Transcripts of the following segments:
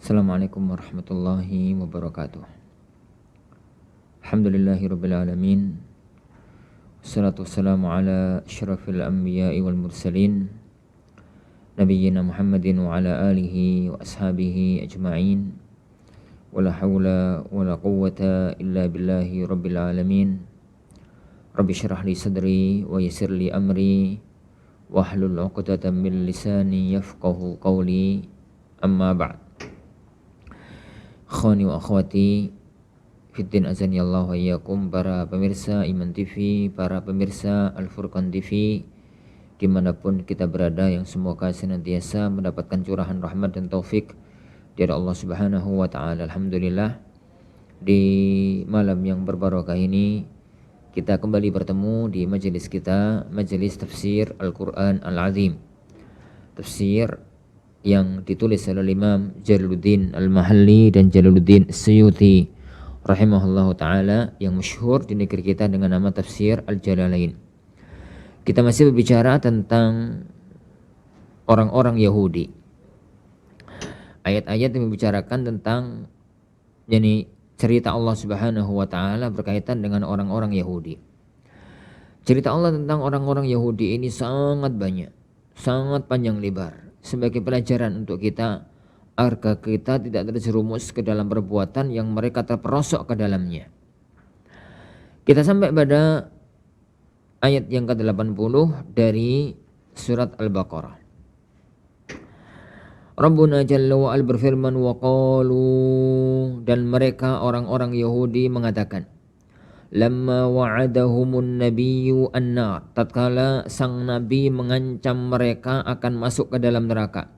Assalamualaikum warahmatullahi wabarakatuh. Alhamdulillahirabbil alamin. Wassalatu wassalamu ala asyrafil anbiya'i wal mursalin nabiyyina Muhammadin wa ala alihi wa ashabihi ajma'in. Wala haula wala quwwata illa billahi rabbil alamin. Rabbi syrah li sadri wa yassir li amri wahlul 'uqdatam min lisani yafqahu qawli. Amma ba'd. Khani wa akhwati fiddin azani Allah wa iyyakum, para pemirsa Iman TV, para pemirsa Al Furqan TV dimanapun kita berada, yang semoga senantiasa mendapatkan curahan rahmat dan taufik dari Allah Subhanahu wa ta'ala. Alhamdulillah, di malam yang berbarokah ini kita kembali bertemu di majelis kita, majelis tafsir Al-Quran Al-Azim, tafsir yang ditulis oleh Imam Jalaluddin Al-Mahalli dan Jalaluddin As-Suyuti rahimahullahu ta'ala, yang masyhur di negeri kita dengan nama tafsir Al-Jalalain. Kita masih berbicara tentang orang-orang Yahudi, ayat-ayat yang membicarakan tentang cerita Allah Subhanahu wa ta'ala berkaitan dengan orang-orang Yahudi. Cerita Allah tentang orang-orang Yahudi ini sangat banyak, sangat panjang lebar, sebagai pelajaran untuk kita agar kita tidak terjerumus ke dalam perbuatan yang mereka terperosok ke dalamnya. Kita sampai pada ayat yang ke-80 dari surat Al-Baqarah. Rabbuna Jalla wa Ala berfirman, wa qalu, dan mereka orang-orang Yahudi mengatakan, lamma wa'adahumun nabiyyu an-nar, tatkala sang nabi mengancam mereka akan masuk ke dalam neraka.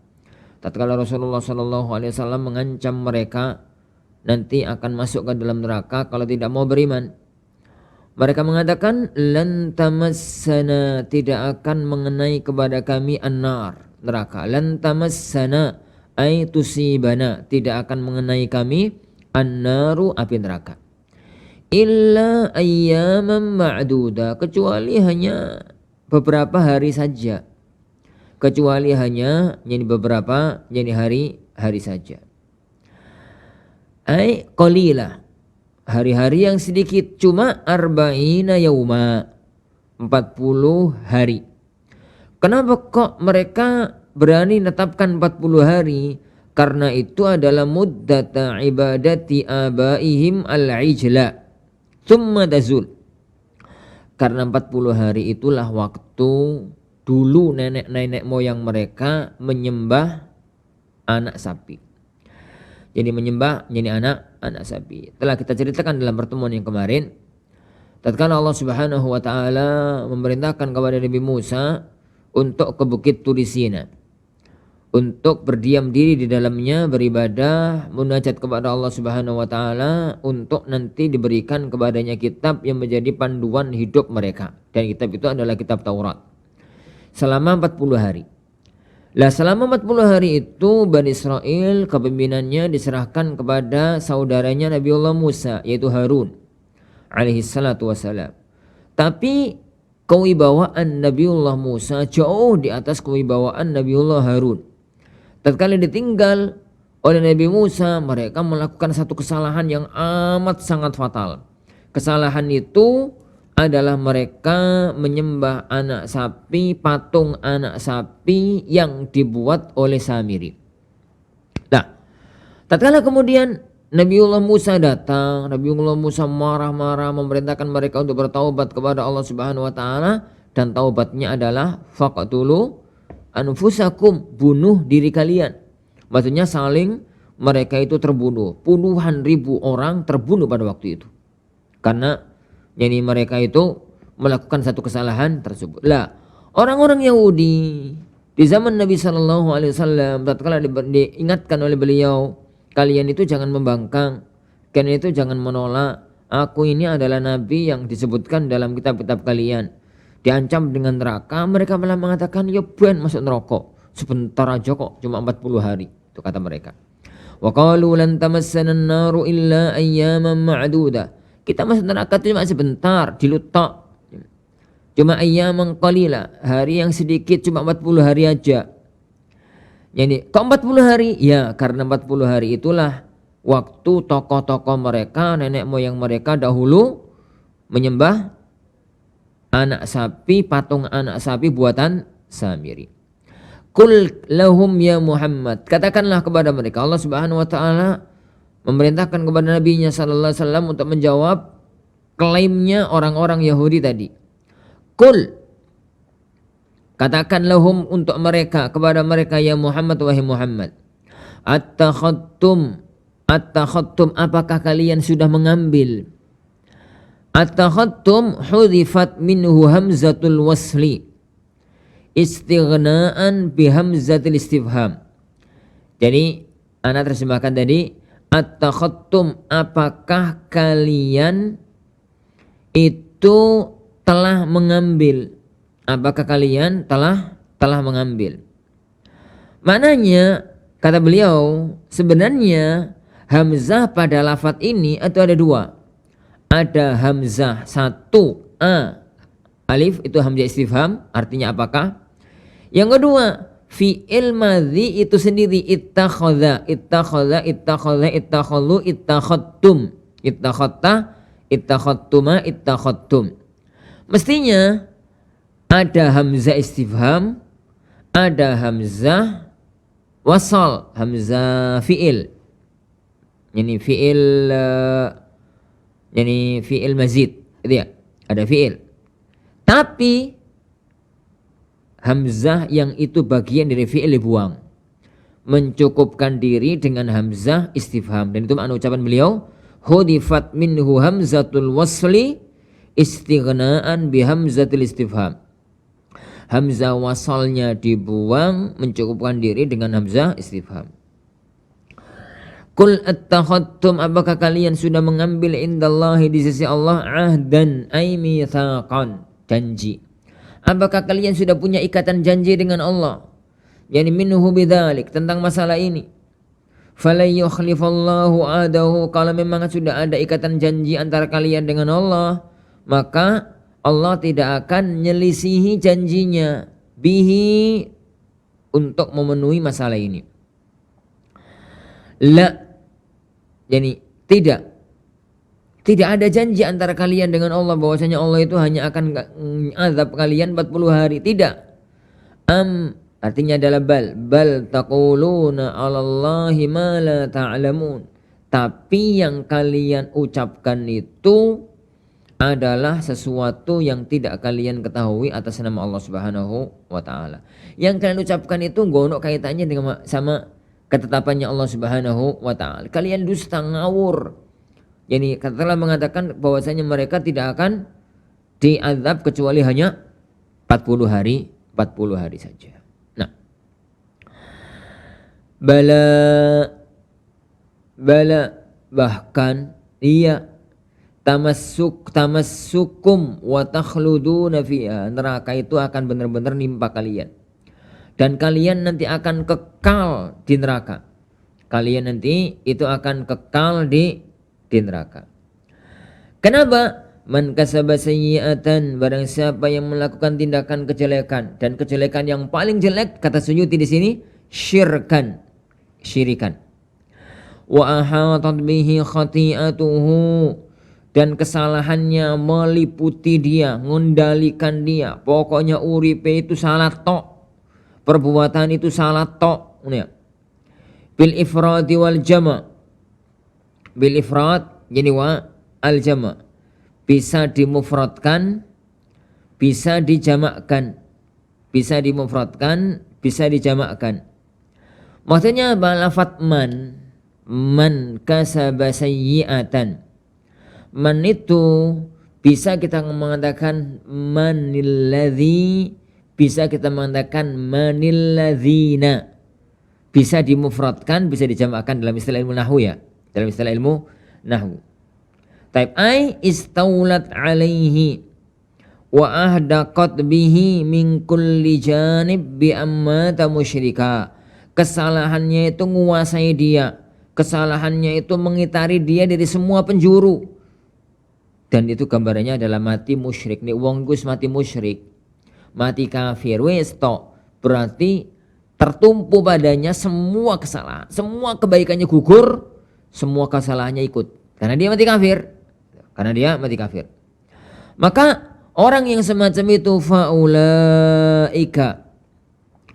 Tatkala Rasulullah sallallahu alaihi wasallam mengancam mereka nanti akan masuk ke dalam neraka kalau tidak mau beriman. Mereka mengatakan, lan tamassana, tidak akan mengenai kepada kami an-nar, neraka. Lan tamassana ay tusibana, tidak akan mengenai kami an-naru, api neraka. Illa ayyaman ma'duda, kecuali hanya beberapa hari saja. Kecuali hanya beberapa hari saja. Ay qalila, hari-hari yang sedikit, cuma arba'ina yauma, 40 hari. Kenapa kok mereka berani menetapkan 40 hari? Karena itu adalah muddata ibadati abaihim al-ijla thumma tazul. Karena 40 hari itulah waktu dulu nenek-nenek moyang mereka menyembah anak sapi. Jadi menyembah anak sapi. Telah kita ceritakan dalam pertemuan yang kemarin, tatkala Allah Subhanahu wa ta'ala memerintahkan kepada Nabi Musa untuk ke Bukit Turisina, untuk berdiam diri di dalamnya, beribadah, munajat kepada Allah Subhanahu wa ta'ala, untuk nanti diberikan kepadanya kitab yang menjadi panduan hidup mereka. Dan kitab itu adalah kitab Taurat. Selama 40 hari. Lah selama 40 hari itu Bani Israel kepemimpinannya diserahkan kepada saudaranya Nabiullah Musa, yaitu Harun alaihi salatu wassalam. Tapi kewibawaan Nabiullah Musa jauh di atas kewibawaan Nabiullah Harun. Tatkala ditinggal oleh Nabi Musa, mereka melakukan satu kesalahan yang amat sangat fatal. Kesalahan itu adalah mereka menyembah anak sapi, patung anak sapi yang dibuat oleh Samiri. Nah, tatkala kemudian Nabiullah Musa datang, Nabiullah Musa marah-marah memerintahkan mereka untuk bertaubat kepada Allah Subhanahu wa ta'ala, dan taubatnya adalah faqtulu anfusakum, bunuh diri kalian. Maksudnya saling, mereka itu terbunuh. Puluhan ribu orang terbunuh pada waktu itu. Karena mereka itu melakukan satu kesalahan tersebut. Lah, orang-orang Yahudi di zaman Nabi sallallahu alaihi wasallam, tatkala diingatkan oleh beliau, kalian itu jangan membangkang, kalian itu jangan menolak, aku ini adalah nabi yang disebutkan dalam kitab-kitab kalian, diancam dengan neraka. Mereka malah mengatakan, ya ben masuk neraka, sebentar aja kok, cuma 40 hari. Itu kata mereka. Wa qalu lan tamassana an-naru illa ayyaman ma'duda, kita masuk neraka itu cuma sebentar, dilutok, cuma ayyaman qalila, hari yang sedikit, cuma 40 hari aja. Jadi kok 40 hari? Ya karena 40 hari itulah waktu tokoh-tokoh mereka, nenek moyang mereka dahulu menyembah anak sapi, patung anak sapi buatan Samiri. Qul lahum ya Muhammad, katakanlah kepada mereka, Allah Subhanahu wa taala memerintahkan kepada nabinya sallallahu alaihi wasallam untuk menjawab klaimnya orang-orang Yahudi tadi. Qul, katakan lahum untuk mereka, kepada mereka ya Muhammad, wahai Muhammad, Attakhattum, apakah kalian sudah mengambil? Attakhattum hudhifat minhu hamzatul wasli istighna'an bihamzatil istifham. Jadi anak terjemahkan tadi, attakhattum, apakah kalian itu telah mengambil? Apakah kalian telah mengambil? Maknanya kata beliau, sebenarnya hamzah pada lafadz ini itu ada dua. Ada hamzah satu a alif, itu hamzah istifham, artinya apakah. Yang kedua fi'il madhi itu sendiri, ittakhadha, ittakhallu, ittakhattum, ittakhatta, ittakhattuma, ittakhattum. Mestinya ada hamzah istifham, ada hamzah wasal, hamzah fi'il. Ini fi'il mazid, itu ya, ada fi'il. Tapi hamzah yang itu bagian dari fi'il dibuang, mencukupkan diri dengan hamzah istifham. Dan itu makna ucapan beliau, hudifat minhu hamzatul wasli istighna'an bihamzatil istifham. Hamzah wasalnya dibuang, mencukupkan diri dengan hamzah istifham. Qul attakhattum, apakah kalian sudah mengambil indallahi, di sisi Allah, ahdan ay mitsaqan, janji. Apakah kalian sudah punya ikatan janji dengan Allah? Yani minhu bidzalik, tentang masalah ini. Falan yukhlifallahu adahu, kalau memang sudah ada ikatan janji antara kalian dengan Allah, maka Allah tidak akan menyelisihi janjinya bihi, untuk memenuhi masalah ini. La, yani tidak ada janji antara kalian dengan Allah bahwasanya Allah itu hanya akan azab kalian 40 hari. Tidak. Artinya adalah bal taquluna 'alallahi ma la ta'lamun. Tapi yang kalian ucapkan itu adalah sesuatu yang tidak kalian ketahui atas nama Allah Subhanahu wa taala. Yang kalian ucapkan itu gono kaitannya dengan sama ketetapannya Allah Subhanahu wa taala. Kalian dusta, ngawur. Jadi telah mengatakan bahwasanya mereka tidak akan diazab kecuali hanya 40 hari saja. Nah, bala bahkan iya, tamassukum wa takhluduna fiha, neraka itu akan benar-benar nimpa kalian dan kalian nanti akan kekal di neraka. Kalian nanti itu akan kekal di neraka. Kenapa? Man kasaba sayyi'atan, barang siapa yang melakukan tindakan kejelekan, dan kejelekan yang paling jelek kata Suyuti di sini syirikan. Wa ahatat bihi khati'atuhu, dan kesalahannya meliputi dia, mengendalikan dia. Pokoknya uripe itu salah tok, perbuatan itu salah tok. Bil ifradi wal jama'. Bil ifrad jadi wa al jama', bisa dimufradkan, bisa dijamakkan, bisa dimufradkan, bisa dijamakkan. Maksudnya lafadz man kasaba sayyi'atan. Man itu bisa kita mengatakan manilladzi, bisa kita mengatakan manilladzina, bisa dimufradkan, bisa dijamakkan dalam istilah ilmu nahwu ya. Dalam istilah ilmu nahwu. Taib ai istaulat alaihi wa ahdaqat bihi min kulli janib bi ammata musyrika. Kesalahannya itu menguasai dia. Kesalahannya itu mengitari dia dari semua penjuru. Dan itu gambarannya adalah mati musyrik. Nih wong gus mati musyrik, mati kafir, wis tok, berarti tertumpu padanya semua kesalahan, semua kebaikannya gugur, semua kesalahannya ikut. Karena dia mati kafir. Karena dia mati kafir. Maka orang yang semacam itu faulaika,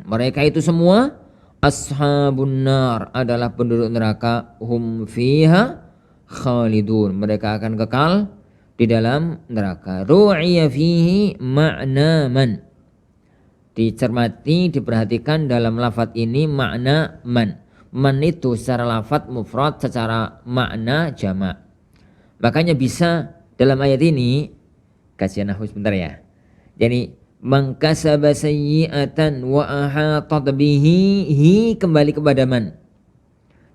mereka itu semua ashabun nar, adalah penduduk neraka, hum fiha khalidun, mereka akan kekal di dalam neraka. Ru'iya fihi ma'na man, dicermati, diperhatikan dalam lafadz ini makna man. Man itu secara lafadz mufrad, secara makna jamak. Makanya bisa dalam ayat ini, kajian nahwu sebentar ya. Jadi man kasaba sayyi'atan wa ahatat bihi, hi kembali kepada man.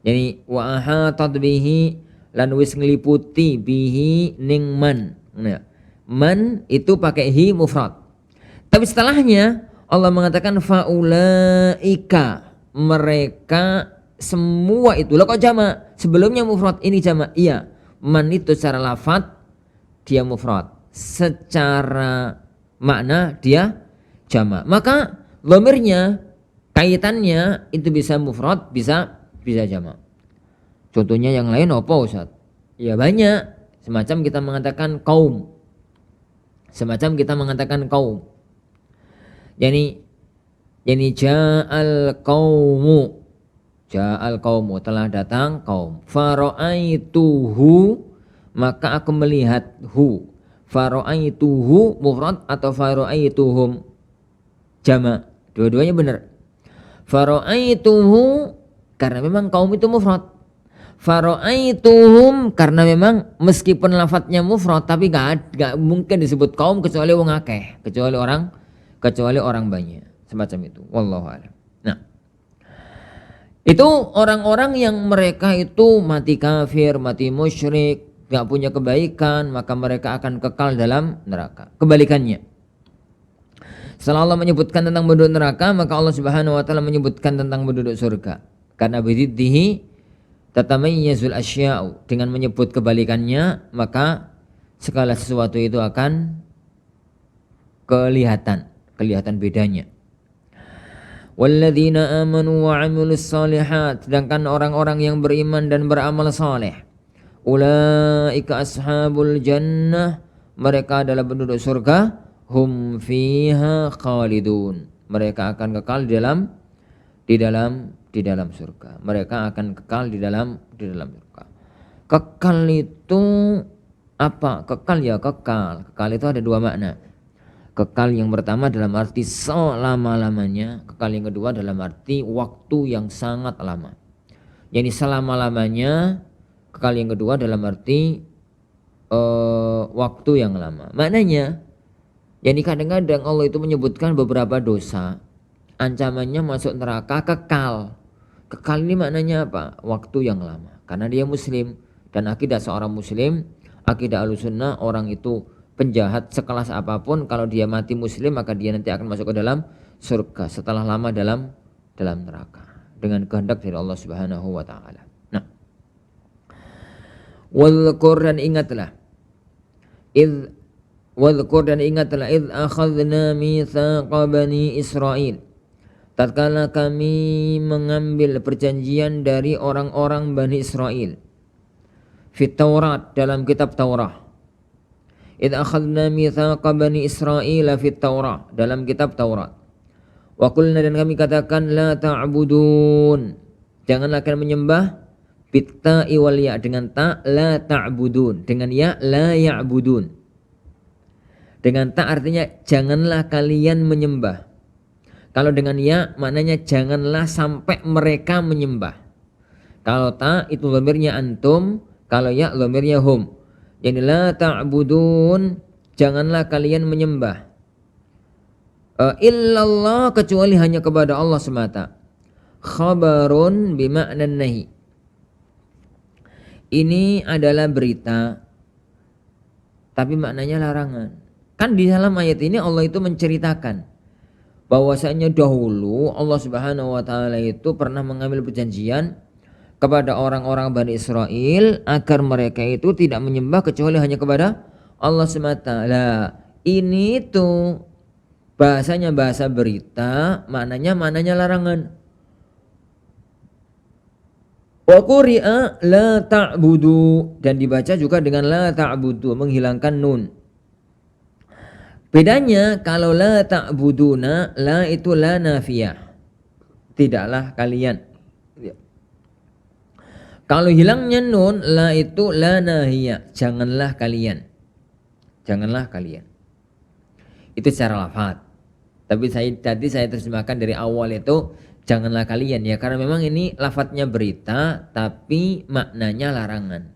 Jadi wa ahatat bihi, lan wis ngliputi bihi ning man. Nah, man itu pakai hi mufrad. Tapi setelahnya Allah mengatakan faulaika, mereka semua itu. Lah kok jamak? Sebelumnya mufrad, ini jamak. Iya, man itu secara lafadz dia mufrad, secara makna dia jamak. Maka dhamirnya, kaitannya itu bisa mufrad, bisa jamak. Contohnya yang lain apa Ustaz? Ya banyak. Semacam kita mengatakan kaum. Yani ja'al qaumu, telah datang kaum. Fara'aituhu, maka aku melihat hu. Fara'aituhu mufrad atau fara'aituhum jamak, dua-duanya benar. Fara'aituhu karena memang kaum itu mufrad. Fara'aituhum karena memang meskipun lafadznya mufrad tapi gak mungkin disebut kaum kecuali wong akeh, kecuali orang banyak, semacam itu. Wallahu a'lam. Nah, itu orang-orang yang mereka itu mati kafir, mati musyrik, gak punya kebaikan, maka mereka akan kekal dalam neraka. Kebalikannya, setelah Allah menyebutkan tentang penduduk neraka, maka Allah Subhanahu wa taala menyebutkan tentang penduduk surga. Karena bididdihi tatamayyazul asya'u, dengan menyebut kebalikannya maka segala sesuatu itu akan kelihatan bedanya. Walladzina amanu wa 'amilus shalihat, sedangkan orang-orang yang beriman dan beramal saleh, ulaika ashabul jannah, mereka adalah penduduk surga, hum fiha khalidun, mereka akan kekal di dalam surga. Mereka akan kekal di dalam surga. Kekal itu apa? Kekal itu ada dua makna. Kekal yang pertama dalam arti selama-lamanya, kekal yang kedua dalam arti waktu yang sangat lama. Jadi selama-lamanya, kekal yang kedua dalam arti waktu yang lama. Maknanya, jadi kadang-kadang Allah itu menyebutkan beberapa dosa, ancamannya masuk neraka kekal. Kekal ini maknanya apa? Waktu yang lama. Karena dia muslim, dan akidah seorang muslim, akidah Ahlussunnah, orang itu penjahat sekelas apapun, kalau dia mati muslim maka dia nanti akan masuk ke dalam surga setelah lama dalam neraka dengan kehendak dari Allah Subhanahu wa taala. Nah, wadhkur dan ingatlah id akhadna mitsaqa bani Israil, tatkala kami mengambil perjanjian dari orang-orang Bani Israel, fit Taurat, dalam kitab Taurat. Id akhadna mitsaqa bani Israil fit Taurat, dalam kitab Taurat. Wa qulna, dan kami katakan, la ta'budun, janganlah kalian menyembah, bitta'i wal ya, dengan ta, la ta'budun, dengan ya, la ya'budun. Dengan ta artinya janganlah kalian menyembah. Kalau dengan ya maknanya janganlah sampai mereka menyembah. Kalau ta itu dhamirnya antum, kalau ya dhamirnya hum. Jadi la ta'budun, janganlah kalian menyembah, illallah, kecuali hanya kepada Allah semata. Khabarun bima'nan nahi, ini adalah berita tapi maknanya larangan. Kan di dalam ayat ini Allah itu menceritakan bahwasanya dahulu Allah Subhanahu wa taala itu pernah mengambil perjanjian kepada orang-orang Bani Israel agar mereka itu tidak menyembah kecuali hanya kepada Allah semata. Lah, ini tuh bahasanya bahasa berita, maknanya larangan. Wa quri'a la ta'budu, dan dibaca juga dengan la ta'budu, menghilangkan nun. Bedanya kalau la ta'buduna, la itu la nafiyah, tidaklah kalian. Kalau hilangnya nun, la itu la nahiyah, janganlah kalian. Janganlah kalian. Itu secara lafaz. Tapi tadi saya terjemahkan dari awal itu janganlah kalian ya, karena memang ini lafadznya berita tapi maknanya larangan.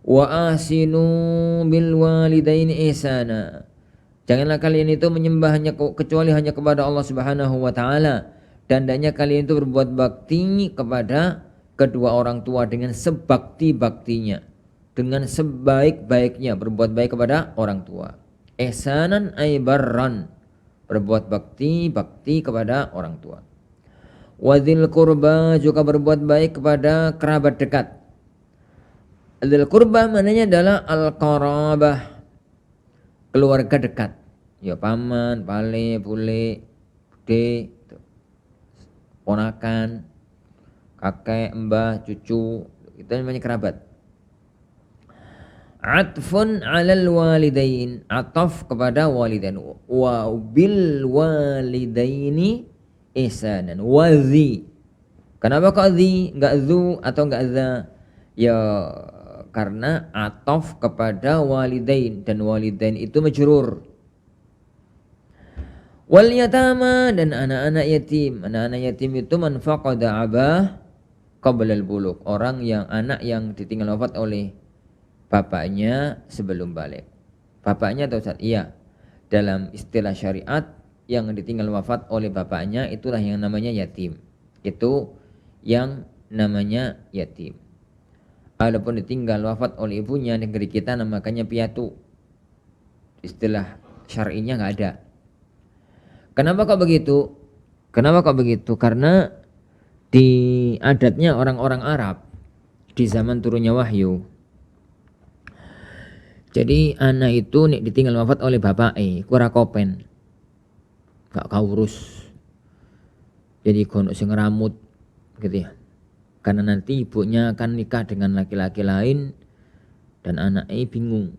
Wa asinu bil walidaini ihsana. Janganlah kalian itu menyembah kecuali hanya kepada Allah Subhanahu wa taala, dan hendaknya kalian itu berbuat bakti kepada kedua orang tua dengan sebakti-baktinya, dengan sebaik-baiknya berbuat baik kepada orang tua. Ihsanan ay barran, berbuat bakti kepada orang tua. Wadzil qurba, juga berbuat baik kepada kerabat dekat. Dzil qurba maknanya adalah al-qarabah, keluarga dekat. Ya paman, pale, bule, bude, ponakan, kakek, mbah, cucu, itu namanya kerabat. Atfun 'alal walidain, ataf kepada walidain. Wa bil walidaini ihsanan. Wa dzi. Kenapa kok dzi, enggak zu atau enggak za? Ya karena ataf kepada walidain, dan walidain itu majrur. Wal yatama, dan anak-anak yatim. Anak-anak yatim itu man faqada abah qabla al-bulugh, orang yang anak yang ditinggal wafat oleh bapaknya sebelum balik. Bapaknya atau Ustaz? Iya. Dalam istilah syariat, yang ditinggal wafat oleh bapaknya itulah yang namanya yatim. Itu yang namanya yatim. Adapun ditinggal wafat oleh ibunya, negeri kita namakannya piatu. Istilah syar'inya nggak ada. Kenapa kok begitu? Kenapa kok begitu? Karena di adatnya orang-orang Arab di zaman turunnya wahyu, jadi anak itu nek ditinggal wafat oleh bapake, ku ora kopen. Gak kaurus. Jadi kono sing ngeramut gitu ya. Karena nanti ibunya akan nikah dengan laki-laki lain dan anaknya bingung.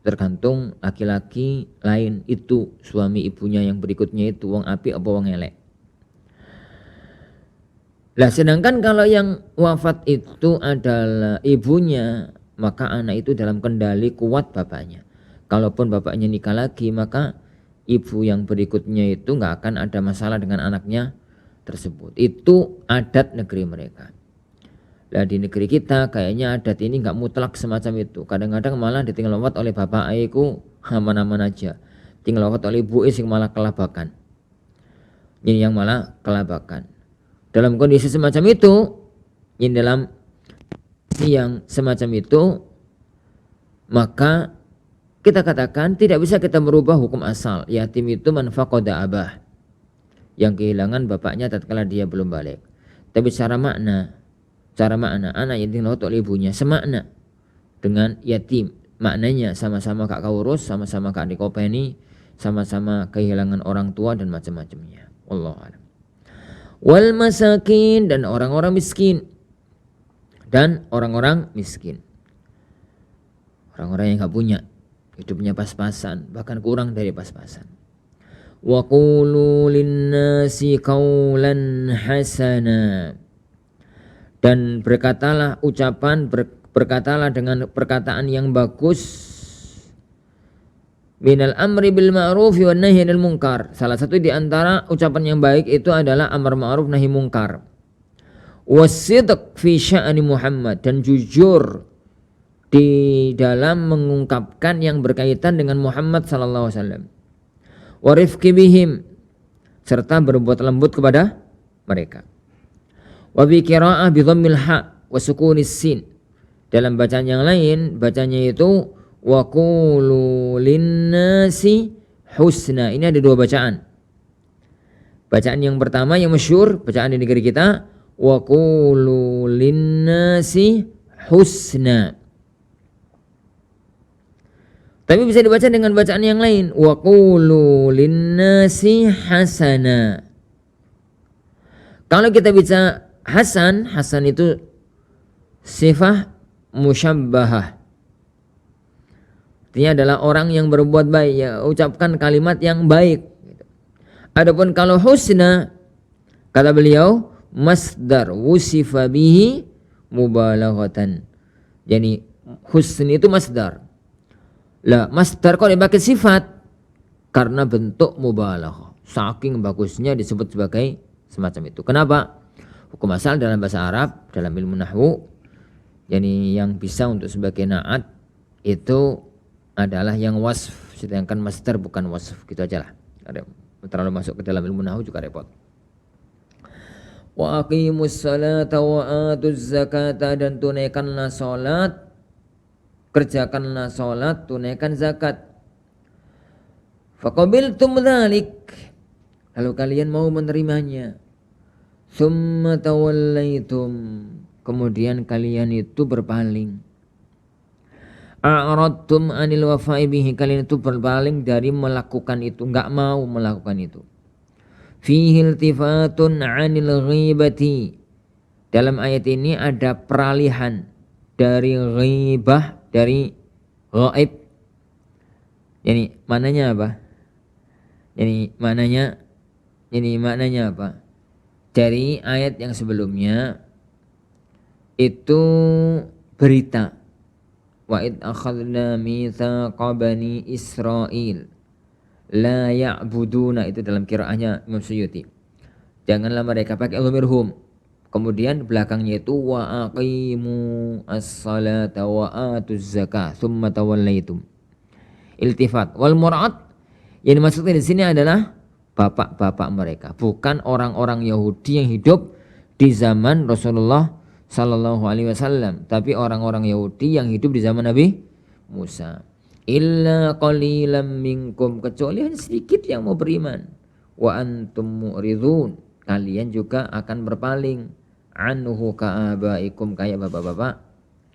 Tergantung laki-laki lain itu suami ibunya yang berikutnya itu wong apik apa wong elek. Lah sedangkan kalau yang wafat itu adalah ibunya, maka anak itu dalam kendali kuat bapaknya. Kalaupun bapaknya nikah lagi, maka ibu yang berikutnya itu nggak akan ada masalah dengan anaknya tersebut. Itu adat negeri mereka. Lah di negeri kita kayaknya adat ini nggak mutlak semacam itu. Kadang-kadang malah ditinggal wafat oleh bapak iku aman-aman aja. Tinggal wafat oleh ibu sing malah kelabakan. Ini yang malah kelabakan. Dalam kondisi semacam itu, dalam yang semacam itu, maka kita katakan tidak bisa kita merubah hukum asal. Yatim itu man faqada abah, yang kehilangan bapaknya tatkala dia belum balik. Tapi secara makna anak yang ditinggal oleh ibunya semakna dengan yatim. Maknanya sama-sama gak kaurus, sama-sama gak dikopeni, sama-sama kehilangan orang tua dan macam-macamnya. Wallahu a'lam. Wal masakin, dan orang-orang miskin. Dan orang-orang miskin, orang-orang yang gak punya, hidupnya pas-pasan, bahkan kurang dari pas-pasan. Wa qulu linnasi qawlan hasana, dan berkatalah berkatalah dengan perkataan yang bagus. Minal amri bil ma'ruf wa nahyi 'anil munkar. Salah satu di antara ucapan yang baik itu adalah amar ma'ruf nahi munkar. Wasidq fi sya'ni Muhammad, dan jujur di dalam mengungkapkan yang berkaitan dengan Muhammad sallallahu alaihi wasallam. Wa rifqi bihim, serta berbuat lembut kepada mereka. Wa bi qira'ah bi dhammil ha wa sukunis sin. Dalam bacaan yang lain bacanya itu wa qulu linnasi husna. Ini ada dua bacaan. Bacaan yang pertama yang masyhur, bacaan di negeri kita, wa qulu linnasi husna. Tapi bisa dibaca dengan bacaan yang lain, wa qulu linnasi hasana. Kalau kita Hasan itu sifat musyabbahah. Artinya adalah orang yang berbuat baik, ya ucapkan kalimat yang baik. Adapun kalau husna, kata beliau, masdar wusifa bihi mubalaghatan. Jadi husn itu masdar. Lah masdar kok dipakai sifat? Karena bentuk mubalaghah. Saking bagusnya disebut sebagai semacam itu. Kenapa? Hukum asal dalam bahasa Arab, dalam ilmu nahwu, jadi yang bisa untuk sebagai naat itu adalah yang wasf, sedangkan masdar bukan wasf. Gitu aja lah. Terlalu masuk ke dalam ilmu nahwu juga repot. Wa aqimus salata wa atuz zakata, dan tunaikanlah salat, kerjakanlah salat, tunaikan zakat. Faqabiltum dzalik, lalu kalian mau menerimanya. Tsumma tawallaitum, kemudian kalian itu berpaling. A'radtum anil wafa'i bihi, kalian itu berpaling dari melakukan itu, enggak mau melakukan itu. Fihi iltifatun 'anil ghibati, dalam ayat ini ada peralihan dari ghibah, dari ghaib. Jadi maknanya apa? Jadi maknanya apa? Dari ayat yang sebelumnya itu berita. Wa id akhadna mitsaqa bani Israil la ya'buduna, itu dalam qiraahnya Imam Suyuti. Janganlah mereka pakai dhamirhum. Kemudian belakangnya itu wa aqimu as-salata wa atuz zakah tsumma tawallaitum. Iltifat. Wal murad yang dimaksudkan di sini adalah bapak-bapak mereka, bukan orang-orang Yahudi yang hidup di zaman Rasulullah Sallallahu Alaihi Wasallam, tapi orang-orang Yahudi yang hidup di zaman Nabi Musa. Illa qalilam minkum, kecuali hanya sedikit yang mau beriman. Wa antum mu'ridun, kalian juga akan berpaling. Anhu ka'abaikum, kayak bapak-bapak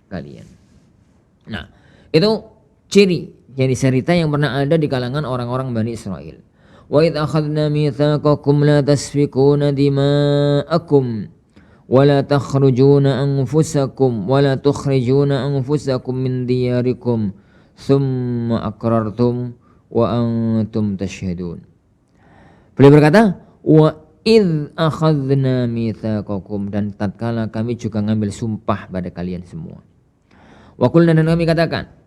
kalian. Nah, itu ciri, jadi cerita yang pernah ada di kalangan orang-orang Bani Israel. Wa idh akhadna mitsaqakum la tasfikuna dima'akum wa la takhrujuna anfusakum wa la tukhrijuna anfusakum min diyarikum thumma aqrartum wa antum tashhadun. Beliau berkata, wa idh akhadna mitsaqakum, dan tatkala kami juga ngambil sumpah pada kalian semua. Wa qulna, dan kami katakan,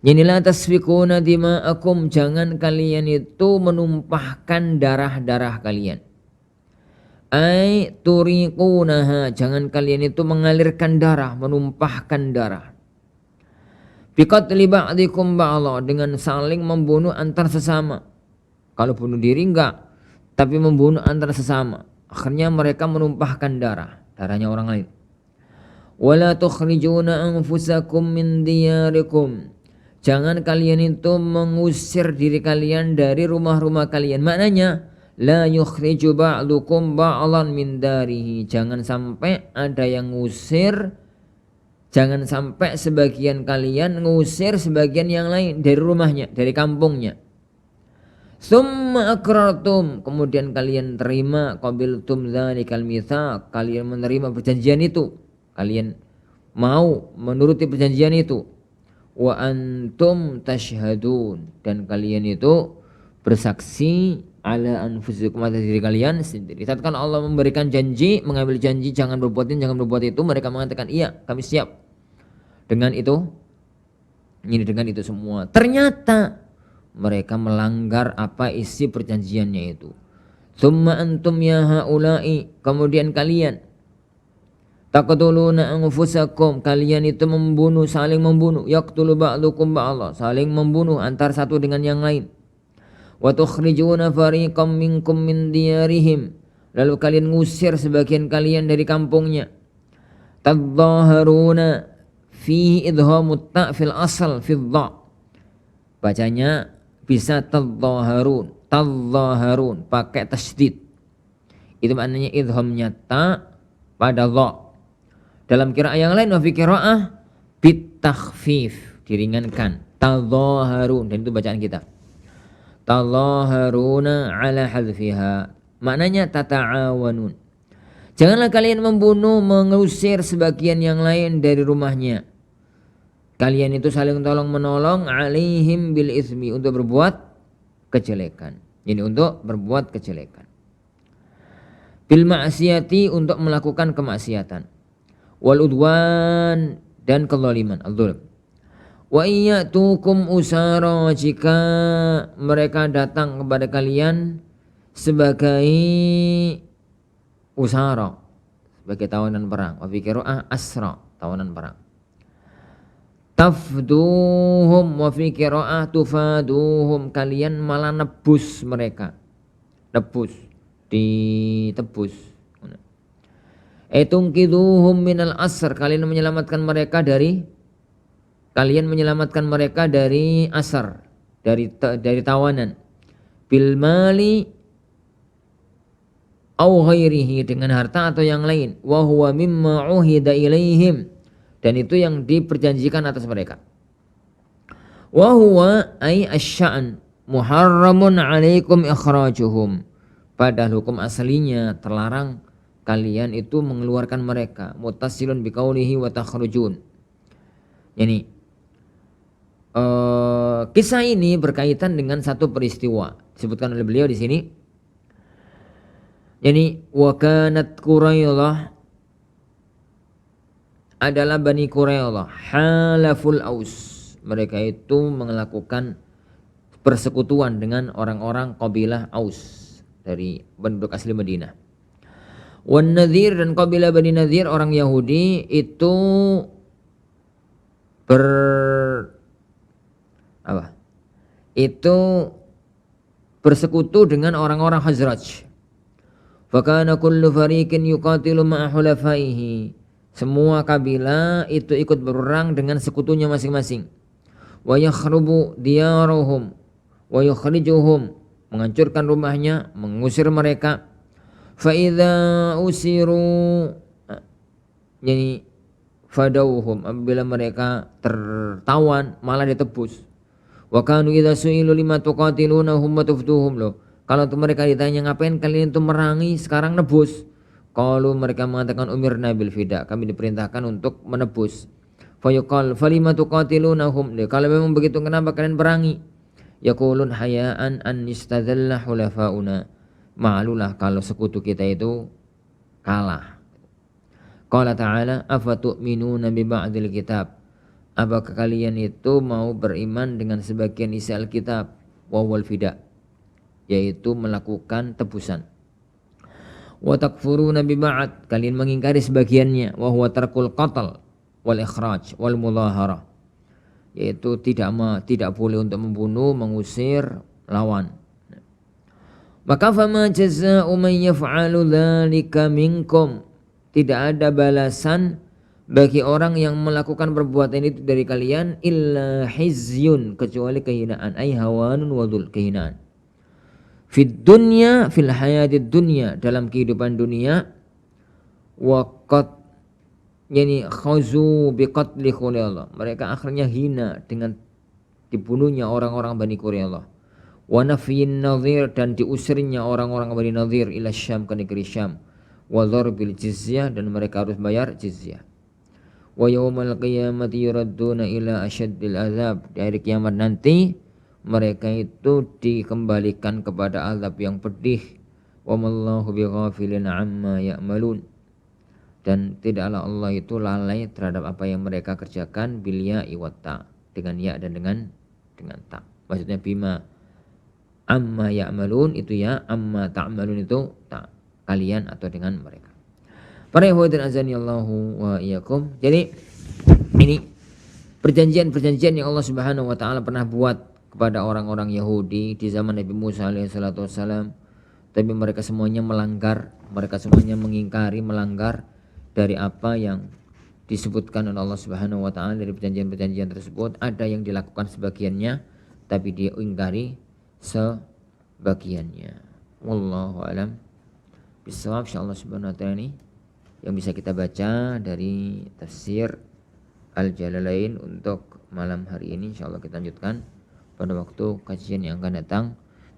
la tasfikuna dima'akum, jangan kalian itu menumpahkan darah-darah kalian. Ai turiqunaha, jangan kalian itu mengalirkan darah, menumpahkan darah. Biqatli ba'dikum ba'dha, dengan saling membunuh antar sesama. Kalau bunuh diri enggak, tapi membunuh antar sesama. Akhirnya mereka menumpahkan darahnya orang lain. Wala tukhrijuna anfusakum min diyarikum, jangan kalian itu mengusir diri kalian dari rumah-rumah kalian. Maknanya la yukhriju ba'dukum ba'lan min darihi, jangan sampai ada yang ngusir, jangan sampai sebagian kalian ngusir sebagian yang lain dari rumahnya, dari kampungnya. Tsumma aqrartum, kemudian kalian terima, qabiltum dzalikal mitsaq, kalian menerima perjanjian itu, kalian mau menuruti perjanjian itu. Wa antum tashhadun, dan kalian itu bersaksi ala anfusikum, atas diri kalian sendiri. Tatkala Allah memberikan janji, mengambil janji jangan berbuat ini, jangan berbuat itu, mereka mengatakan iya, kami siap dengan itu, ini dengan itu semua. Ternyata mereka melanggar apa isi perjanjiannya itu. Tsumma antum ya haula'i, kemudian kalian taqtuluna anfusakum, kalian itu membunuh, saling membunuh. Yaqtulu ba'dukum ba'dha, saling membunuh antar satu dengan yang lain. Wa tukhrijuna fariqam minkum min diyarihim, lalu kalian ngusir sebagian kalian dari kampungnya. Tadzaharuna fi idhamut ta' fil asal fi dha, bacanya bisa tadzaharun, tadzaharun pakai tasydid, itu maknanya idhamnya ta pada dha. Dalam qiraah yang lain, wa fi qiraah bit takhfif, diringankan, tadzaharun, dan itu bacaan kita. Tadzaharuna ala hadfiha, maknanya tata'awanun, Janganlah kalian membunuh, mengusir sebagian yang lain dari rumahnya. Kalian itu saling tolong menolong alaihim bil ismi, untuk berbuat kejelekan. Ini untuk berbuat kejelekan. Bil ma'siyati, untuk melakukan kemaksiatan. Wal udwan, dan kezaliman, al-dzulm. Wa iyyatukum usara, jika mereka datang kepada kalian sebagai usara, sebagai tawanan perang. Wa fi qiraa'ah asra, tawanan perang. Tafduhum, wa fi qiraa'ah tufaduhum, kalian malah nebus mereka. Nebus, ditebus. Tungkiduhum minal asr, kalian menyelamatkan mereka dari asar, dari tawanan. Bil mali au ghairihi, dengan harta atau yang lain. Wa huwa mimma uhida ilaihim, dan itu yang diperjanjikan atas mereka. Wa huwa ay asy-sya'n muharramun 'alaikum ikhrajuhum, padahal hukum aslinya terlarang kalian itu mengeluarkan mereka. Muttasilun biqaulihi wa takhrujun. Yani kisah ini berkaitan dengan satu peristiwa disebutkan oleh beliau di sini. Yani wa kanat Quraidah, adalah Bani Quraidah, halaful Aus, mereka itu melakukan persekutuan dengan orang-orang kabilah Aus dari penduduk asli Madinah. Wan Nadhir, dan kabilah Bani Nadhir orang Yahudi itu bersekutu dengan orang-orang Khazraj. Fakana kullu fariqin yuqatilu ma'a hulafaihi, semua kabilah itu ikut berperang dengan sekutunya masing-masing. Wa yakhrubu diyaruhum wa yukhrijuhum, menghancurkan rumahnya, mengusir mereka. Fa idza usiru, yani fadauhum, apabila mereka tertawan malah ditebus. Wa kanu idza su'ilu lima tuqatilunahum wa tufduhum, loh, kalau mereka ditanya ngapain kalian itu merangi sekarang nebus, kalau mereka mengatakan umirna bil fida, kami diperintahkan untuk menebus. Fayuqal falima tuqatilunahum, kalau memang begitu kenapa kalian perangi? Yaqulun hayaan an istadzalla hulafauna, malulah kalau sekutu kita itu kalah. Qala ta'ala afatu'minuna bi ba'dil kitab, apakah kalian itu mau beriman dengan sebagian isi Alkitab? Wa wal fida, yaitu melakukan tebusan. Wa takfuruna bi ba'd, kalian mengingkari sebagiannya. Wa huwa tarkul qatl wal ikhraj wal mudahara, yaitu tidak boleh untuk membunuh, mengusir lawan. Maka fama jazaa'u man yaf'alu dzalika minkum, tidak ada balasan bagi orang yang melakukan perbuatan itu dari kalian, illa hizyun, kecuali kehinaan, ay hawanun wadul, kehinaan. Fid dunya, fil hayatid dunya, dalam kehidupan dunia. Waqat, yani khazu biqatli Quraidah, mereka akhirnya hina dengan dibunuhnya orang-orang Bani Quraidah. Wa nafyin Nadhir, dan diusirnya orang-orang Bani Nadhir ila Syam, ke negeri Syam. Wa dharbil jizyah, dan mereka harus bayar jizyah. Wa yaumal qiyamati yuradduna ila asyaddil azab, di hari kiamat nanti mereka itu dikembalikan kepada azab yang pedih. Wa mallahu bighafilin amma ya'malun, dan tidaklah Allah itu lalai terhadap apa yang mereka kerjakan. Bil ya'i wat ta, dengan ya dan dengan ta. Maksudnya bima amma ya'malun itu ya, amma ta'malun itu ta, kalian atau dengan mereka. Para ikhwatin azani Allahu wa iyyakum. Jadi ini perjanjian-perjanjian yang Allah Subhanahu wa taala pernah buat kepada orang-orang Yahudi di zaman Nabi Musa alaihissalatu wassalam, tapi mereka semuanya melanggar, mereka semuanya mengingkari, melanggar dari apa yang disebutkan oleh Allah Subhanahu wa taala dari perjanjian-perjanjian tersebut. Ada yang dilakukan sebagiannya, tapi dia ingkari sebagiannya. Wallahu alam bisawab. Insyaallah Subhanahu wa taala ini yang bisa kita baca dari tafsir Al-Jalalain untuk malam hari ini. Insyaallah kita lanjutkan pada waktu kajian yang akan datang.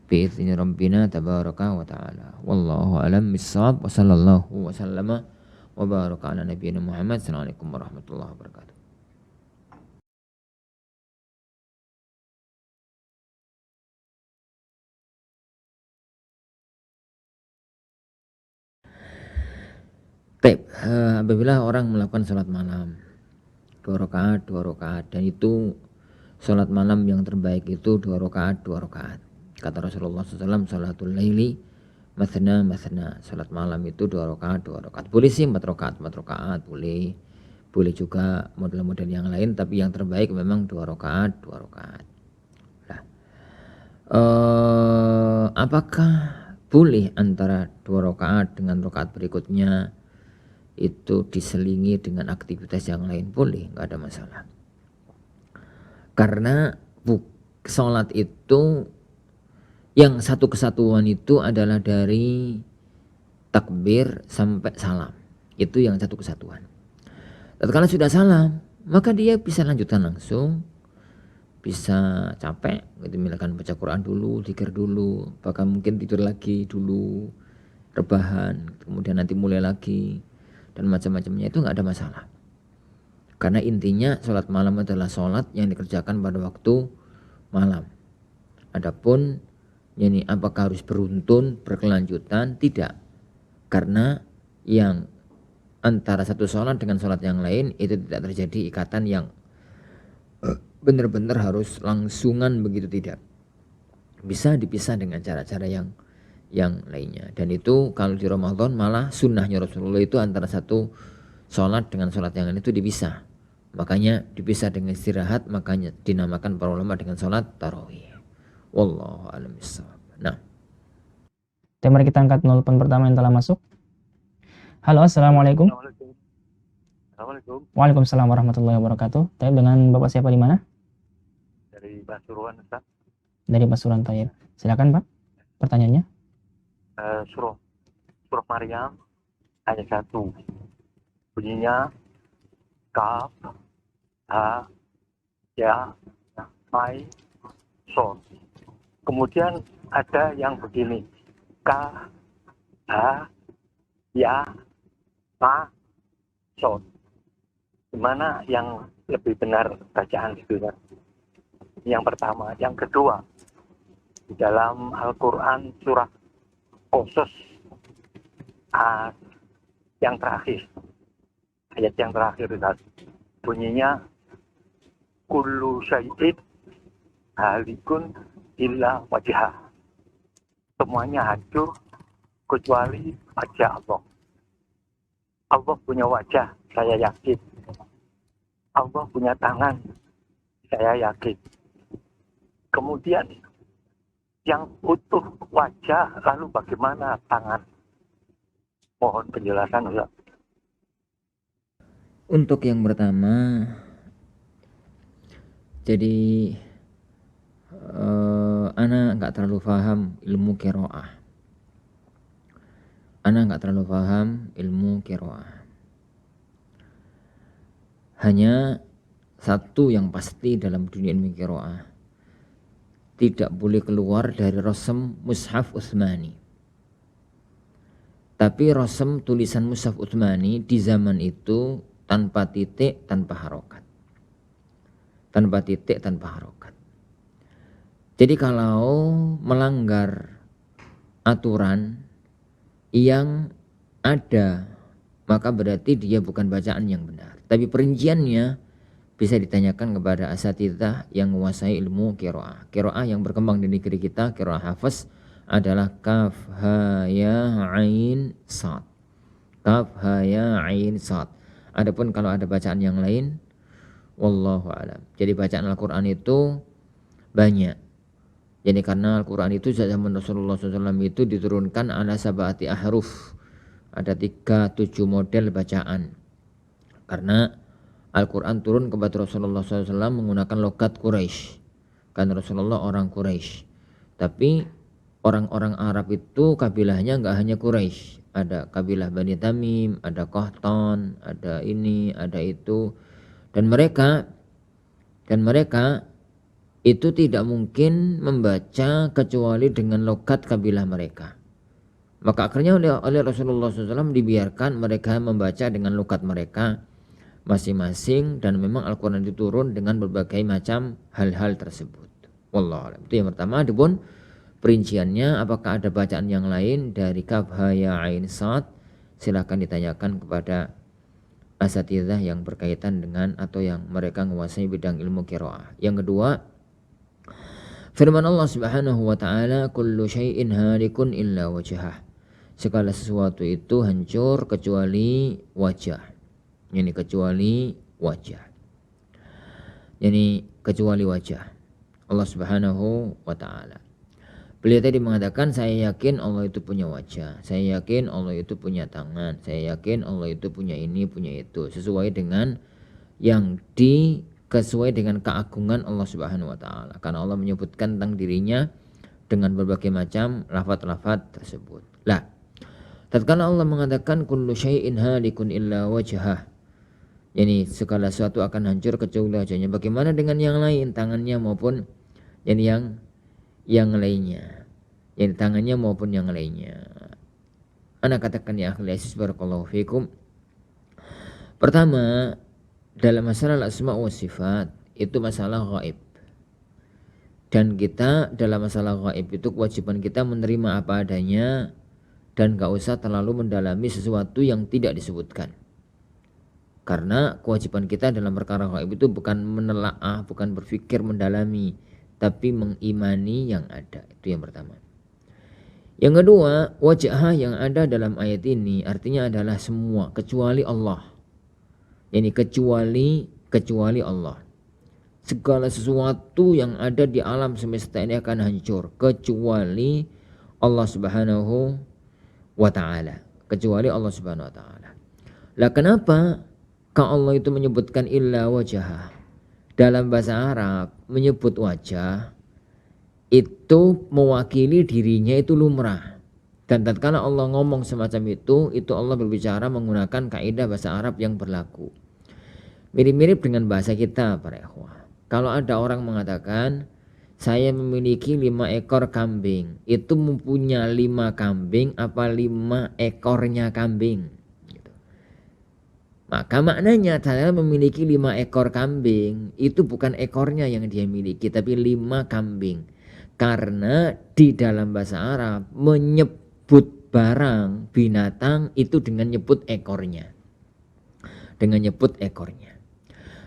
bi'izni rabbina tabaraka wa ta'ala. Wallahu alam bissawab wa sallallahu wa sallama wa baraka ala nabiyyina Muhammad. Assalamualaikum warahmatullahi wabarakatuh. Baik, apabila orang melakukan sholat malam 2 rakaat dan itu sholat malam yang terbaik itu 2 rakaat. Kata Rasulullah SAW, sholatul laili mathna, sholat malam itu 2 rakaat. Boleh sih 4 rakaat, boleh juga model-model yang lain, tapi yang terbaik memang 2 rakaat. Nah, apakah boleh antara 2 rakaat dengan rakaat berikutnya itu diselingi dengan aktivitas yang lain? Boleh, nggak ada masalah. Karena sholat itu yang satu kesatuan itu adalah dari takbir sampai salam. Itu yang satu kesatuan. Tatkala sudah salam, maka dia bisa lanjutkan langsung, bisa capek, gitu, misalkan baca Quran dulu, zikir dulu, bahkan mungkin tidur lagi dulu, rebahan, kemudian nanti mulai lagi, dan macam-macamnya, itu nggak ada masalah. Karena intinya sholat malam adalah sholat yang dikerjakan pada waktu malam. Adapun ini apakah harus beruntun, berkelanjutan? Tidak. Karena yang antara satu sholat dengan sholat yang lain itu tidak terjadi ikatan yang benar-benar harus langsungan, begitu, tidak. Bisa dipisah dengan cara-cara yang lainnya. Dan itu kalau di Ramadan malah sunnahnya Rasulullah itu antara satu sholat dengan sholat yang lain itu dipisah. Makanya dipisah dengan istirahat, makanya dinamakan para ulama dengan sholat tarawih. Wallahu a'lam bishawab. Nah, mari kita angkat telepon pertama yang telah masuk. Halo, assalamualaikum. Assalamualaikum. Waalaikumsalam warahmatullahi wabarakatuh. Taib, dengan Bapak siapa di mana? Dari Pasuruan, Ustaz. Dari Pasuruan, Taib. Silakan Pak, pertanyaannya. Surah Maryam ayat 1. Bunyinya Kaf, Ha, Ya, Mai, Son. Kemudian ada yang begini, Ka, Ha, Ya, Ma, Son. Gimana yang lebih benar bacaan itu, kan? Yang pertama. Yang kedua, di dalam Al-Quran surah Qasas yang terakhir, ayat yang terakhir, bunyinya kullu syai'in halikun illa wajhah. Semuanya hancur kecuali wajah Allah. Allah punya wajah, saya yakin. Allah punya tangan, saya yakin. Kemudian yang utuh wajah, lalu bagaimana tangan? Mohon penjelasan, Ustaz. Untuk yang pertama, jadi ana nggak terlalu paham ilmu qiraah. Hanya satu yang pasti dalam dunia ilmu qiraah, tidak boleh keluar dari rasam mushaf Utsmani. Tapi rasam tulisan mushaf Utsmani di zaman itu tanpa titik, tanpa harokat. Jadi kalau melanggar aturan yang ada, maka berarti dia bukan bacaan yang benar. Tapi perinciannya bisa ditanyakan kepada asatidzah yang menguasai ilmu qiraah. Qiraah yang berkembang di negeri kita, qiraah hafaz, adalah kaf, ha, ya, ain, sad. Kaf, ha, ya, ain, sad. Adapun kalau ada bacaan yang lain, wallahu alam. Jadi bacaan Al-Quran itu banyak. Jadi karena Al-Quran itu zaman Rasulullah SAW itu diturunkan ala sab'ati ahruf. Ada 37 model bacaan. Karena Al-Quran turun kepada Rasulullah SAW menggunakan logat Quraisy. Kan Rasulullah orang Quraisy. Tapi orang-orang Arab itu kabilahnya nggak hanya Quraisy. Ada kabilah Bani Tamim, ada Qahtan, ada ini, ada itu. Dan mereka itu tidak mungkin membaca kecuali dengan logat kabilah mereka. Maka akhirnya oleh Rasulullah SAW dibiarkan mereka membaca dengan logat mereka masing-masing, dan memang Al-Quran itu turun dengan berbagai macam hal-hal tersebut. Wallahu a'lam. Itu yang pertama. Adapun perinciannya apakah ada bacaan yang lain dari kaf, ha, ya, ain, sad, silakan ditanyakan kepada asatidzah yang berkaitan dengan atau yang mereka menguasai bidang ilmu qiraah. Yang kedua, firman Allah Subhanahu wa taala, kullu syai'in halikun illa wajhah. Segala sesuatu itu hancur kecuali wajah. Yani kecuali wajah. Yani kecuali wajah Allah Subhanahu wa taala. Beliau tadi mengatakan, saya yakin Allah itu punya wajah, saya yakin Allah itu punya tangan, saya yakin Allah itu punya ini, punya itu, sesuai dengan yang sesuai dengan keagungan Allah Subhanahu wa taala. Karena Allah menyebutkan tentang dirinya dengan berbagai macam lafaz-lafaz tersebut. Lah, tatkala Allah mengatakan kullu syai'in halikun illa wajhah, yani segala sesuatu akan hancur kecuali wajahnya. Bagaimana dengan yang lain, tangannya maupun yang lainnya, yani tangannya maupun yang lainnya. Ana katakan ya akhli asis barakallahu fikum. Pertama, dalam masalah asma wa sifat itu masalah gaib. Dan kita dalam masalah gaib itu kewajiban kita menerima apa adanya dan gak usah terlalu mendalami sesuatu yang tidak disebutkan. Karena kewajiban kita dalam perkara gaib itu bukan menelaah, bukan berpikir mendalami, tapi mengimani yang ada. Itu yang pertama. Yang kedua, wajah yang ada dalam ayat ini artinya adalah semua kecuali Allah. Yani kecuali Allah. Segala sesuatu yang ada di alam semesta ini akan hancur kecuali Allah Subhanahu wa taala. Kecuali Allah Subhanahu wa taala. Lah kenapa kalau Allah itu menyebutkan illa wajah? Dalam bahasa Arab menyebut wajah itu mewakili dirinya itu lumrah. Dan tatkala Allah ngomong semacam itu Allah berbicara menggunakan kaidah bahasa Arab yang berlaku. Mirip-mirip dengan bahasa kita para ikhwah. Kalau ada orang mengatakan saya memiliki 5 ekor kambing, itu mempunyai 5 kambing apa 5 ekornya kambing? Gitu. Maka maknanya saya memiliki 5 ekor kambing, itu bukan ekornya yang dia miliki, tapi 5 kambing. Karena di dalam bahasa Arab menyebut barang binatang itu dengan nyebut ekornya. Dengan nyebut ekornya.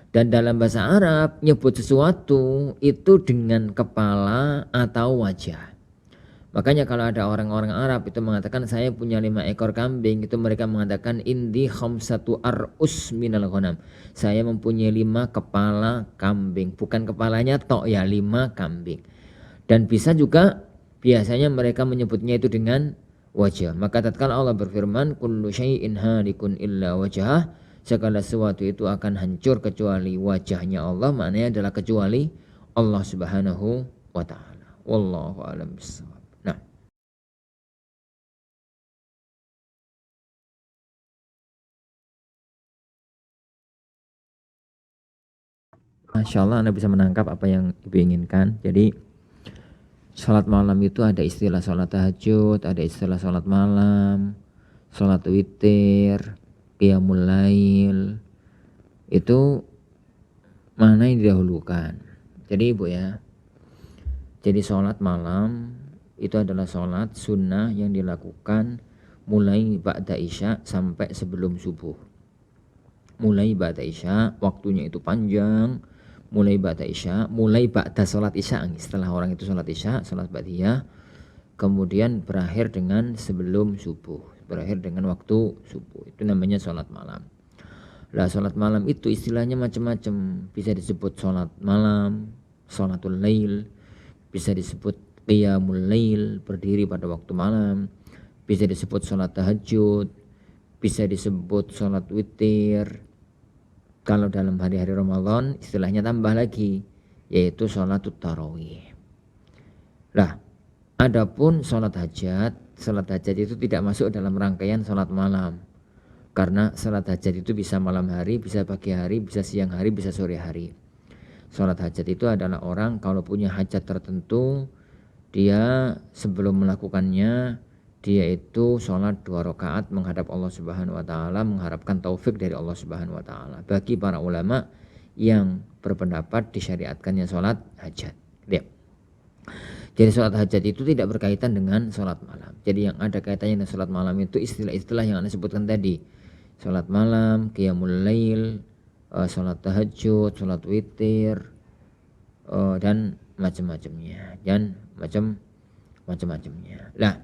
Dan dalam bahasa Arab nyebut sesuatu itu dengan kepala atau wajah. Makanya kalau ada orang-orang Arab itu mengatakan saya punya 5 ekor kambing, itu mereka mengatakan indi khamsatu ar'us minal ghanam. Saya mempunyai 5 kepala kambing. Bukan kepalanya tok ya, 5 kambing. Dan bisa juga biasanya mereka menyebutnya itu dengan wajah. Maka tatkala Allah berfirman kullu syai'in halikun illa wajhah, segala sesuatu itu akan hancur kecuali wajahnya Allah, maknanya adalah kecuali Allah Subhanahu wa taala. Wallahu a'lam bishawab. Nah, Masya Allah Anda bisa menangkap apa yang Ibu inginkan. Jadi sholat malam itu ada istilah sholat tahajud, ada istilah sholat malam, sholat witir, qiyamul lail. Itu mana yang didahulukan. Jadi Ibu ya, jadi sholat malam itu adalah sholat sunnah yang dilakukan mulai ba'da isya sampai sebelum subuh. Mulai ba'da isya waktunya itu panjang, mulai ba'da isya, mulai ba'da sholat isya, setelah orang itu sholat isya, sholat ba'diyah, kemudian berakhir dengan sebelum subuh, berakhir dengan waktu subuh. Itu namanya sholat malam. Lah sholat malam itu istilahnya macam-macam, bisa disebut sholat malam, sholatul lail, bisa disebut qiyamul lail, berdiri pada waktu malam, bisa disebut sholat tahajud, bisa disebut sholat witir. Kalau dalam hari-hari Ramadan istilahnya tambah lagi, yaitu sholatut tarawih. Lah adapun sholat hajat itu tidak masuk dalam rangkaian sholat malam. Karena sholat hajat itu bisa malam hari, bisa pagi hari, bisa siang hari, bisa sore hari. Sholat hajat itu adalah orang kalau punya hajat tertentu, dia sebelum melakukannya, dia itu sholat 2 rakaat menghadap Allah Subhanahu wa Ta'ala, mengharapkan taufik dari Allah Subhanahu wa Ta'ala. Bagi para ulama yang berpendapat disyariatkannya sholat hajat. Ya. Jadi sholat hajat itu tidak berkaitan dengan sholat malam. Jadi yang ada kaitannya dengan sholat malam itu istilah-istilah yang Anda sebutkan tadi. Sholat malam, qiyamul lail, sholat tahajud, sholat witir, dan macam-macamnya. Dan macam-macamnya. Nah,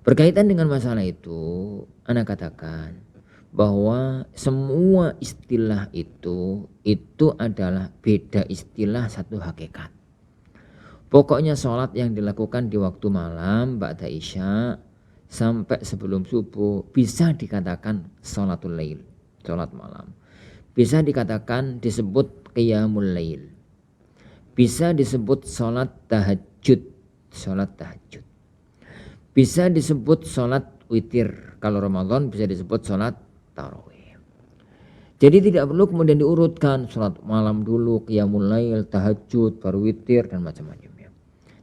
berkaitan dengan masalah itu, Anda katakan bahwa semua istilah itu adalah beda istilah satu hakikat. Pokoknya sholat yang dilakukan di waktu malam, ba'da isya, sampai sebelum subuh bisa dikatakan sholatul lail, sholat malam. Bisa dikatakan disebut qiyamul lail. Bisa disebut sholat tahajud, sholat tahajud. Bisa disebut sholat witir. Kalau Ramadan bisa disebut sholat tarawih. Jadi tidak perlu kemudian diurutkan sholat malam dulu, qiyamul lail, tahajud, baru witir dan macam-macamnya.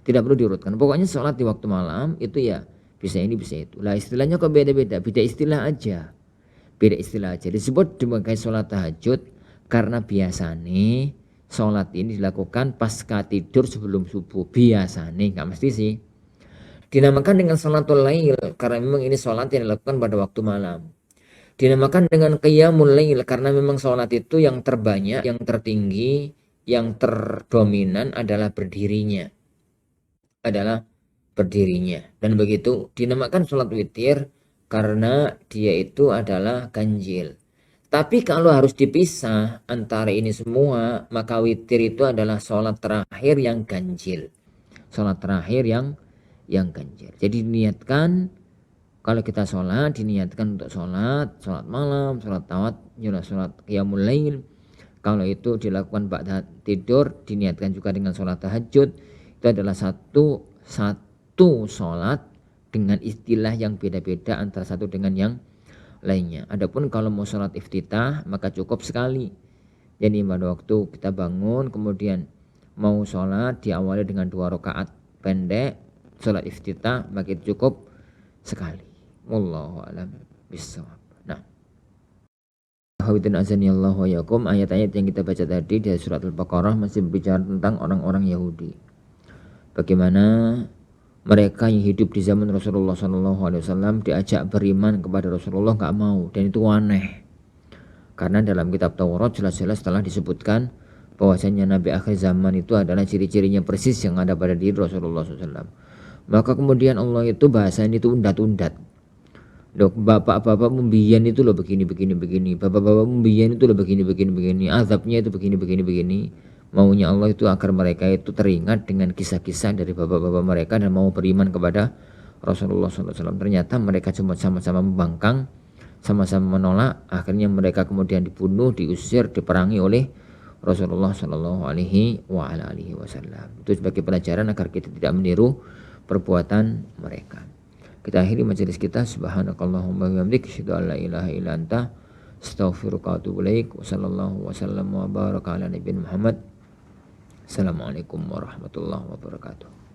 Tidak perlu diurutkan. Pokoknya sholat di waktu malam itu ya bisa ini bisa itu. Lah istilahnya kok beda-beda. Beda istilah aja. Beda istilah aja. Disebut sebagai sholat tahajud karena biasanya sholat ini dilakukan pasca tidur sebelum subuh. Biasanya, nggak mesti sih. Dinamakan dengan sholatul lail karena memang ini sholat yang dilakukan pada waktu malam. Dinamakan dengan qiyamul lail karena memang sholat itu yang terbanyak, yang tertinggi, yang terdominan adalah berdirinya. Dan begitu dinamakan sholat witir karena dia itu adalah ganjil. Tapi kalau harus dipisah antara ini semua, maka witir itu adalah sholat terakhir yang ganjil. Sholat terakhir yang ganjil. Jadi diniatkan, kalau kita sholat diniatkan untuk sholat malam, sholat tahajud, sholat qiyamul lail. Kalau itu dilakukan ba'da tidur, diniatkan juga dengan sholat tahajud. Itu adalah satu sholat dengan istilah yang beda-beda antara satu dengan yang lainnya. Adapun kalau mau sholat iftitah maka cukup sekali. Jadi pada waktu kita bangun kemudian mau sholat diawali dengan 2 rakaat pendek sholat iftitah maka itu cukup sekali. Wallahu a'lam bishawab. Nah, ayat-ayat yang kita baca tadi di surat Al-Baqarah masih berbicara tentang orang-orang Yahudi. Bagaimana mereka yang hidup di zaman Rasulullah SAW diajak beriman kepada Rasulullah nggak mau, dan itu aneh. Karena dalam kitab Taurat jelas-jelas telah disebutkan bahwasanya Nabi akhir zaman itu adalah ciri-cirinya persis yang ada pada diri Rasulullah SAW. Maka kemudian Allah itu bahasanya itu undat-undat. Loh, bapak-bapak membiyan itu loh begini. Bapak-bapak membiyan itu loh begini. Azabnya itu begini. Maunya Allah itu agar mereka itu teringat dengan kisah-kisah dari bapak-bapak mereka dan mau beriman kepada Rasulullah SAW. Ternyata mereka cuma sama-sama membangkang, sama-sama menolak. Akhirnya mereka kemudian dibunuh, diusir, diperangi oleh Rasulullah SAW. Itu sebagai pelajaran agar kita tidak meniru perbuatan mereka. Kita akhiri majelis kita. Subhanakallahumma wa bihamdika asyhadu an la ilaha illa anta astaghfiruka wa atubu ilaik. Wassallallahu wasallam wa baraka ala nabiyina Muhammad. Assalamualaikum warahmatullahi wabarakatuh.